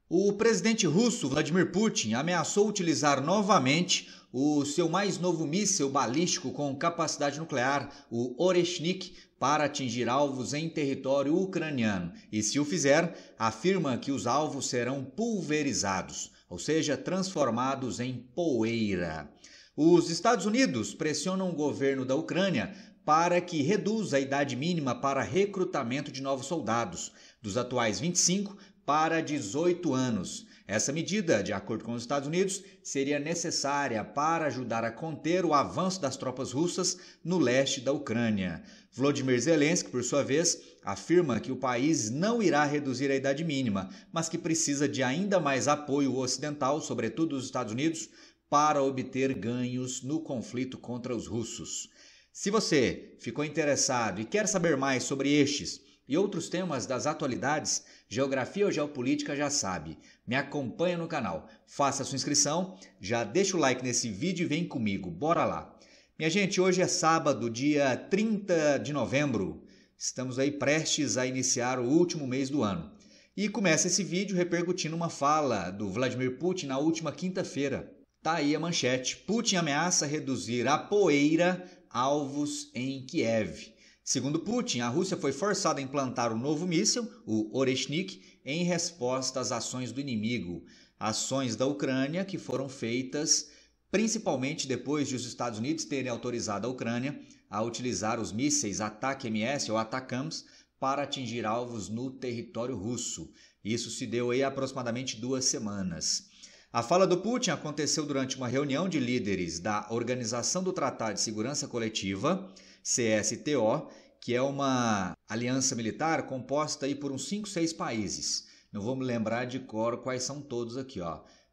O presidente russo Vladimir Putin ameaçou utilizar novamente o seu mais novo míssil balístico com capacidade nuclear, o Oreshnik, para atingir alvos em território ucraniano. E se o fizer, afirma que os alvos serão pulverizados, ou seja, transformados em poeira. Os Estados Unidos pressionam o governo da Ucrânia para que reduza a idade mínima para recrutamento de novos soldados, dos atuais 25 para 18 anos. Essa medida, de acordo com os Estados Unidos, seria necessária para ajudar a conter o avanço das tropas russas no leste da Ucrânia. Volodymyr Zelensky, por sua vez, afirma que o país não irá reduzir a idade mínima, mas que precisa de ainda mais apoio ocidental, sobretudo dos Estados Unidos, para obter ganhos no conflito contra os russos. Se você ficou interessado e quer saber mais sobre estes e outros temas das atualidades, geografia ou geopolítica, já sabe, me acompanha no canal, faça a sua inscrição, já deixa o like nesse vídeo e vem comigo, bora lá. Minha gente, hoje é sábado, dia 30 de novembro, estamos aí prestes a iniciar o último mês do ano. E começa esse vídeo repercutindo uma fala do Vladimir Putin na última quinta-feira. Tá aí a manchete, Putin ameaça reduzir a poeira alvos em Kiev. Segundo Putin, a Rússia foi forçada a implantar o novo míssil, o Oreshnik, em resposta às ações do inimigo. Ações da Ucrânia que foram feitas principalmente depois de os Estados Unidos terem autorizado a Ucrânia a utilizar os mísseis Atak-MS ou Atacams para atingir alvos no território russo. Isso se deu aí há aproximadamente 2 semanas. A fala do Putin aconteceu durante uma reunião de líderes da Organização do Tratado de Segurança Coletiva, CSTO, que é uma aliança militar composta aí por uns 5, 6 países. Não vou me lembrar de cor quais são todos aqui,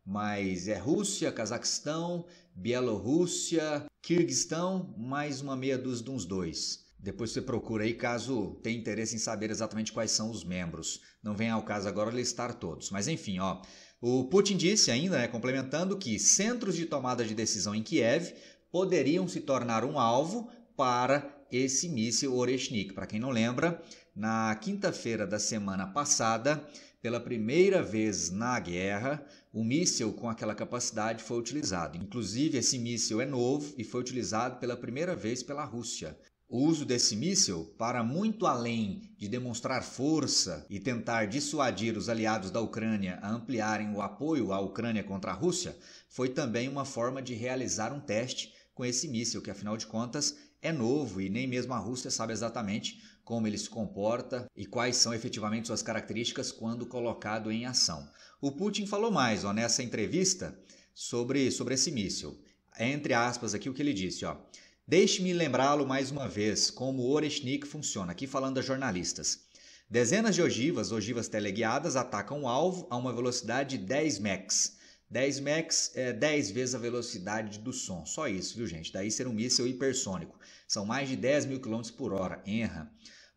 mas é Rússia, Cazaquistão, Bielorrússia, Quirguistão, mais uma meia dúzia de uns 2. Depois você procura aí caso tenha interesse em saber exatamente quais são os membros. Não vem ao caso agora listar todos, mas enfim, o Putin disse ainda, complementando, que centros de tomada de decisão em Kiev poderiam se tornar um alvo para esse míssil Oreshnik. Para quem não lembra, na quinta-feira da semana passada, pela primeira vez na guerra, o míssil com aquela capacidade foi utilizado. Inclusive, esse míssil é novo e foi utilizado pela primeira vez pela Rússia. O uso desse míssil, para muito além de demonstrar força e tentar dissuadir os aliados da Ucrânia a ampliarem o apoio à Ucrânia contra a Rússia, foi também uma forma de realizar um teste com esse míssil, que afinal de contas é novo e nem mesmo a Rússia sabe exatamente como ele se comporta e quais são efetivamente suas características quando colocado em ação. O Putin falou mais nessa entrevista sobre esse míssil. Entre aspas aqui o que ele disse, Deixe-me lembrá-lo mais uma vez como o Oreshnik funciona, aqui falando a jornalistas. Dezenas de ogivas teleguiadas atacam o alvo a uma velocidade de 10 Mach. 10 Mach é 10 vezes a velocidade do som, só isso, viu gente? Daí ser um míssil hipersônico. São mais de 10 mil km por hora,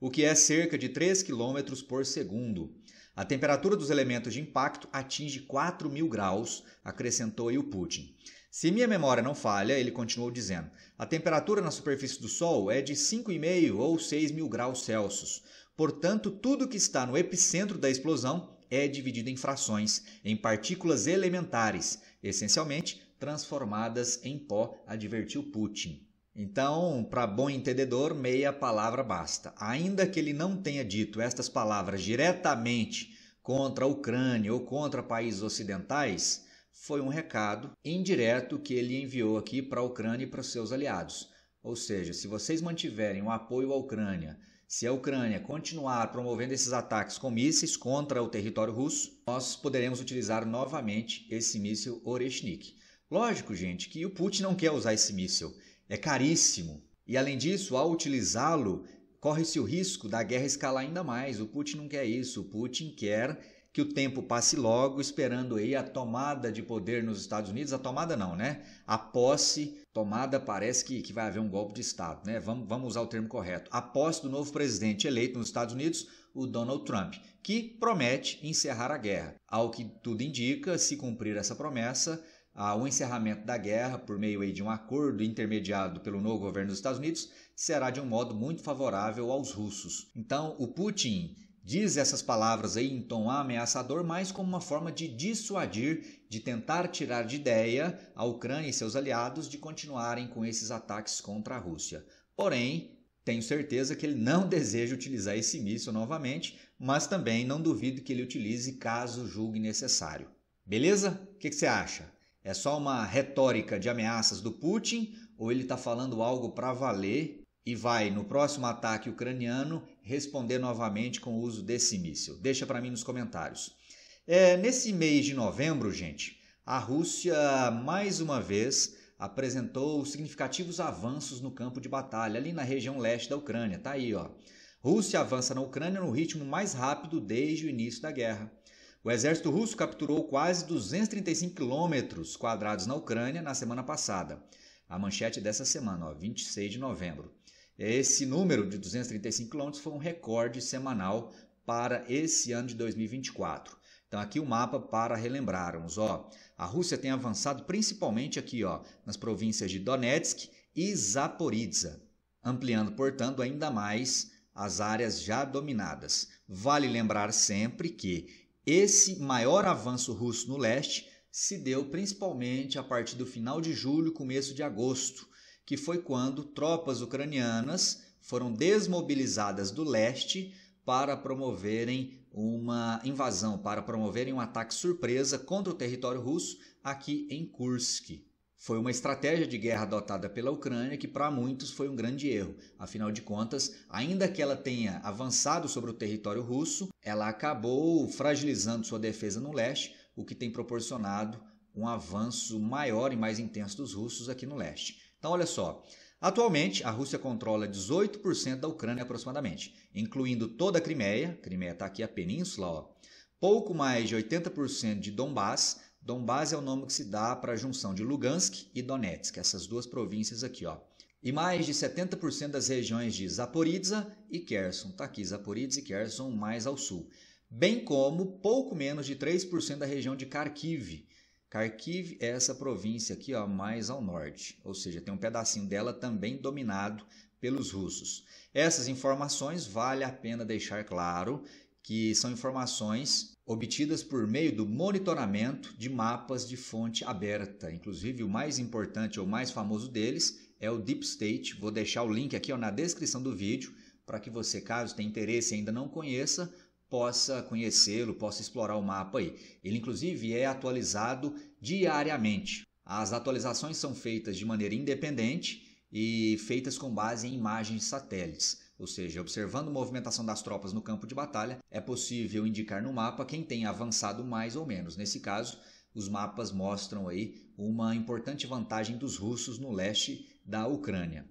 o que é cerca de 3 km por segundo. A temperatura dos elementos de impacto atinge 4.000 graus, acrescentou aí o Putin. Se minha memória não falha, ele continuou dizendo, a temperatura na superfície do Sol é de 5,5 ou 6.000 graus Celsius. Portanto, tudo que está no epicentro da explosão é dividido em frações, em partículas elementares, essencialmente transformadas em pó, advertiu Putin. Então, para bom entendedor, meia palavra basta. Ainda que ele não tenha dito estas palavras diretamente contra a Ucrânia ou contra países ocidentais, foi um recado indireto que ele enviou aqui para a Ucrânia e para os seus aliados. Ou seja, se vocês mantiverem o apoio à Ucrânia, se a Ucrânia continuar promovendo esses ataques com mísseis contra o território russo, nós poderemos utilizar novamente esse míssil Oreshnik. Lógico, gente, que o Putin não quer usar esse míssil. É caríssimo. E além disso, ao utilizá-lo, corre-se o risco da guerra escalar ainda mais. O Putin não quer isso. O Putin quer que o tempo passe logo, esperando aí a tomada de poder nos Estados Unidos. A tomada não, A posse, tomada parece que vai haver um golpe de Estado, Vamos usar o termo correto. A posse do novo presidente eleito nos Estados Unidos, o Donald Trump, que promete encerrar a guerra. Ao que tudo indica, se cumprir essa promessa, o encerramento da guerra por meio aí de um acordo intermediado pelo novo governo dos Estados Unidos será de um modo muito favorável aos russos. Então, o Putin diz essas palavras aí em tom ameaçador, mas como uma forma de dissuadir, de tentar tirar de ideia a Ucrânia e seus aliados de continuarem com esses ataques contra a Rússia. Porém, tenho certeza que ele não deseja utilizar esse míssil novamente, mas também não duvido que ele utilize caso julgue necessário. Beleza? O que você acha? É só uma retórica de ameaças do Putin ou ele está falando algo para valer e vai, no próximo ataque ucraniano, responder novamente com o uso desse míssil? Deixa para mim nos comentários. Nesse mês de novembro, gente, a Rússia mais uma vez apresentou significativos avanços no campo de batalha, ali na região leste da Ucrânia. Tá aí, ó. Rússia avança na Ucrânia no ritmo mais rápido desde o início da guerra. O exército russo capturou quase 235 quilômetros quadrados na Ucrânia na semana passada. A manchete dessa semana, ó, 26 de novembro. Esse número de 235 quilômetros foi um recorde semanal para esse ano de 2024. Então aqui o mapa para relembrarmos, ó. A Rússia tem avançado principalmente aqui, ó, nas províncias de Donetsk e Zaporizhzhia, ampliando, portanto, ainda mais as áreas já dominadas. Vale lembrar sempre que esse maior avanço russo no leste se deu principalmente a partir do final de julho, começo de agosto, que foi quando tropas ucranianas foram desmobilizadas do leste para promoverem uma invasão, para promoverem um ataque surpresa contra o território russo aqui em Kursk. Foi uma estratégia de guerra adotada pela Ucrânia que para muitos foi um grande erro. Afinal de contas, ainda que ela tenha avançado sobre o território russo, ela acabou fragilizando sua defesa no leste, o que tem proporcionado um avanço maior e mais intenso dos russos aqui no leste. Então, olha só, atualmente a Rússia controla 18% da Ucrânia aproximadamente, incluindo toda a Crimeia. Crimeia está aqui a península, ó. Pouco mais de 80% de Donbás. Donbás é o nome que se dá para a junção de Lugansk e Donetsk, essas duas províncias aqui, ó. E mais de 70% das regiões de Zaporizhzhia e Kherson. Está aqui Zaporizhzhia e Kherson mais ao sul. Bem como pouco menos de 3% da região de Kharkiv. Kharkiv é essa província aqui, ó, mais ao norte, ou seja, tem um pedacinho dela também dominado pelos russos. Essas informações vale a pena deixar claro que são informações obtidas por meio do monitoramento de mapas de fonte aberta. Inclusive, o mais importante ou mais famoso deles é o Deep State. Vou deixar o link aqui, ó, na descrição do vídeo para que você, caso tenha interesse e ainda não conheça, possa conhecê-lo, possa explorar o mapa aí. Ele, inclusive, é atualizado diariamente. As atualizações são feitas de maneira independente e feitas com base em imagens de satélites. Ou seja, observando a movimentação das tropas no campo de batalha, é possível indicar no mapa quem tem avançado mais ou menos. Nesse caso, os mapas mostram aí uma importante vantagem dos russos no leste da Ucrânia.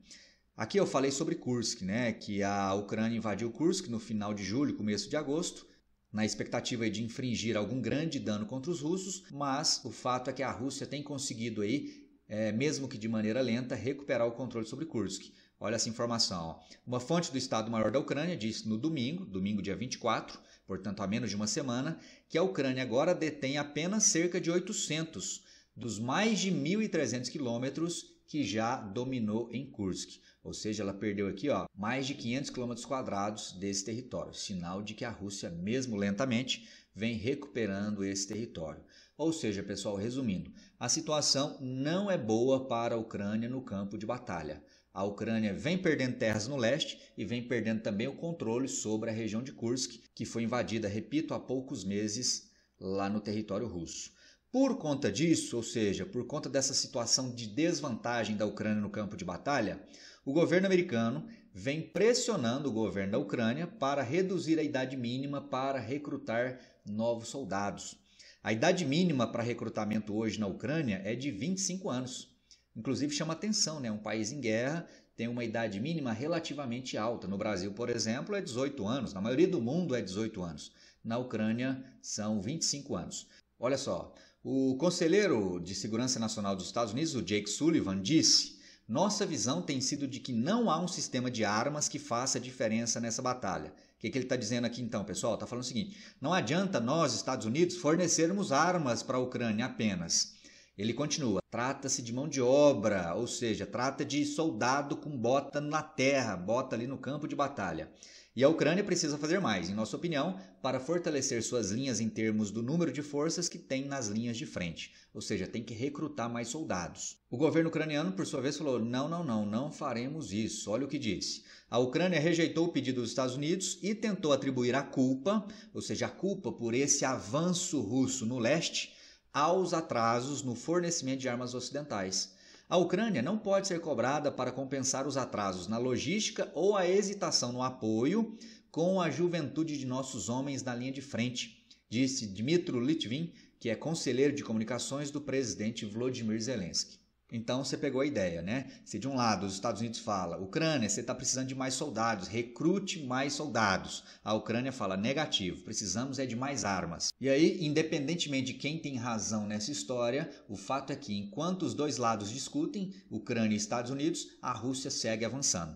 Aqui eu falei sobre Kursk, né, que a Ucrânia invadiu Kursk no final de julho, começo de agosto, na expectativa de infligir algum grande dano contra os russos, mas o fato é que a Rússia tem conseguido aí, mesmo que de maneira lenta, recuperar o controle sobre Kursk. Olha essa informação, ó. Uma fonte do Estado-Maior da Ucrânia disse no domingo dia 24, portanto há menos de uma semana, que a Ucrânia agora detém apenas cerca de 800 dos mais de 1.300 quilômetros que já dominou em Kursk. Ou seja, ela perdeu aqui, ó, mais de 500 quilômetros quadrados desse território. Sinal de que a Rússia, mesmo lentamente, vem recuperando esse território. Ou seja, pessoal, resumindo, a situação não é boa para a Ucrânia no campo de batalha. A Ucrânia vem perdendo terras no leste e vem perdendo também o controle sobre a região de Kursk, que foi invadida, repito, há poucos meses lá no território russo. Por conta disso, ou seja, por conta dessa situação de desvantagem da Ucrânia no campo de batalha, o governo americano vem pressionando o governo da Ucrânia para reduzir a idade mínima para recrutar novos soldados. A idade mínima para recrutamento hoje na Ucrânia é de 25 anos. Inclusive chama atenção, né? Um país em guerra tem uma idade mínima relativamente alta. No Brasil, por exemplo, é 18 anos. Na maioria do mundo é 18 anos. Na Ucrânia são 25 anos. Olha só, o conselheiro de Segurança Nacional dos Estados Unidos, o Jake Sullivan, disse: nossa visão tem sido de que não há um sistema de armas que faça diferença nessa batalha. O que ele está dizendo aqui então, pessoal? Está falando o seguinte: não adianta nós, Estados Unidos, fornecermos armas para a Ucrânia apenas. Ele continua: trata-se de mão de obra, ou seja, trata de soldado com bota na terra, bota ali no campo de batalha. E a Ucrânia precisa fazer mais, em nossa opinião, para fortalecer suas linhas em termos do número de forças que tem nas linhas de frente, ou seja, tem que recrutar mais soldados. O governo ucraniano, por sua vez, falou: não faremos isso. Olha o que disse. A Ucrânia rejeitou o pedido dos Estados Unidos e tentou atribuir a culpa, ou seja, a culpa por esse avanço russo no leste, aos atrasos no fornecimento de armas ocidentais. A Ucrânia não pode ser cobrada para compensar os atrasos na logística ou a hesitação no apoio com a juventude de nossos homens na linha de frente, disse Dmytro Litvin, que é conselheiro de comunicações do presidente Volodymyr Zelensky. Então você pegou a ideia, né? Se de um lado os Estados Unidos fala: Ucrânia, você está precisando de mais soldados, recrute mais soldados. A Ucrânia fala: negativo, precisamos é de mais armas. E aí, independentemente de quem tem razão nessa história, o fato é que enquanto os dois lados discutem, Ucrânia e Estados Unidos, a Rússia segue avançando.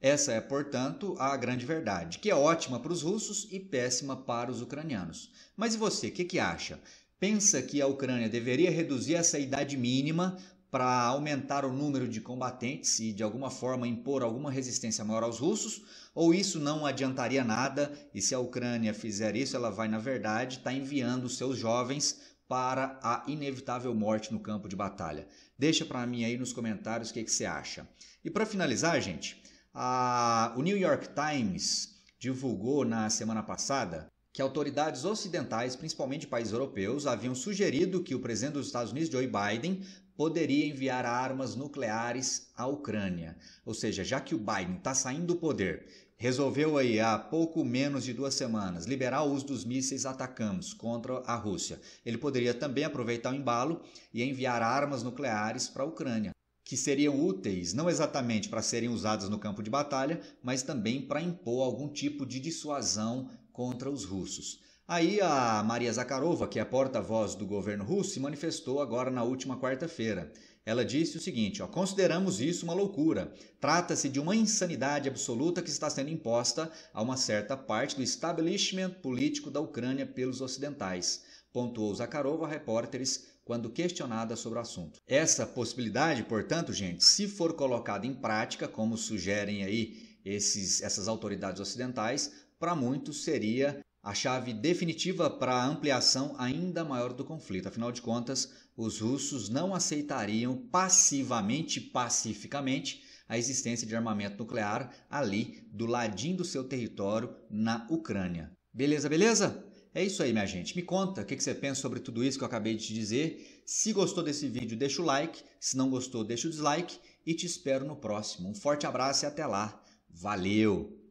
Essa é, portanto, a grande verdade, que é ótima para os russos e péssima para os ucranianos. Mas e você, o que acha? Pensa que a Ucrânia deveria reduzir essa idade mínima para aumentar o número de combatentes e de alguma forma impor alguma resistência maior aos russos? Ou isso não adiantaria nada e se a Ucrânia fizer isso, ela vai, na verdade, estar enviando seus jovens para a inevitável morte no campo de batalha? Deixa para mim aí nos comentários o que você acha. E para finalizar, gente, o New York Times divulgou na semana passada que autoridades ocidentais, principalmente países europeus, haviam sugerido que o presidente dos Estados Unidos, Joe Biden, poderia enviar armas nucleares à Ucrânia. Ou seja, já que o Biden está saindo do poder, resolveu aí há pouco menos de 2 semanas liberar o uso dos mísseis ATACMS contra a Rússia. Ele poderia também aproveitar o embalo e enviar armas nucleares para a Ucrânia, que seriam úteis não exatamente para serem usadas no campo de batalha, mas também para impor algum tipo de dissuasão contra os russos. Aí a Maria Zakharova, que é porta-voz do governo russo, se manifestou agora na última quarta-feira. Ela disse o seguinte: consideramos isso uma loucura. Trata-se de uma insanidade absoluta que está sendo imposta a uma certa parte do establishment político da Ucrânia pelos ocidentais, pontuou Zakharova a repórteres quando questionada sobre o assunto. Essa possibilidade, portanto, gente, se for colocada em prática, como sugerem aí essas autoridades ocidentais, para muitos seria a chave definitiva para a ampliação ainda maior do conflito. Afinal de contas, os russos não aceitariam pacificamente, a existência de armamento nuclear ali do ladinho do seu território na Ucrânia. Beleza? É isso aí, minha gente. Me conta o que você pensa sobre tudo isso que eu acabei de te dizer. Se gostou desse vídeo, deixa o like. Se não gostou, deixa o dislike. E te espero no próximo. Um forte abraço e até lá. Valeu!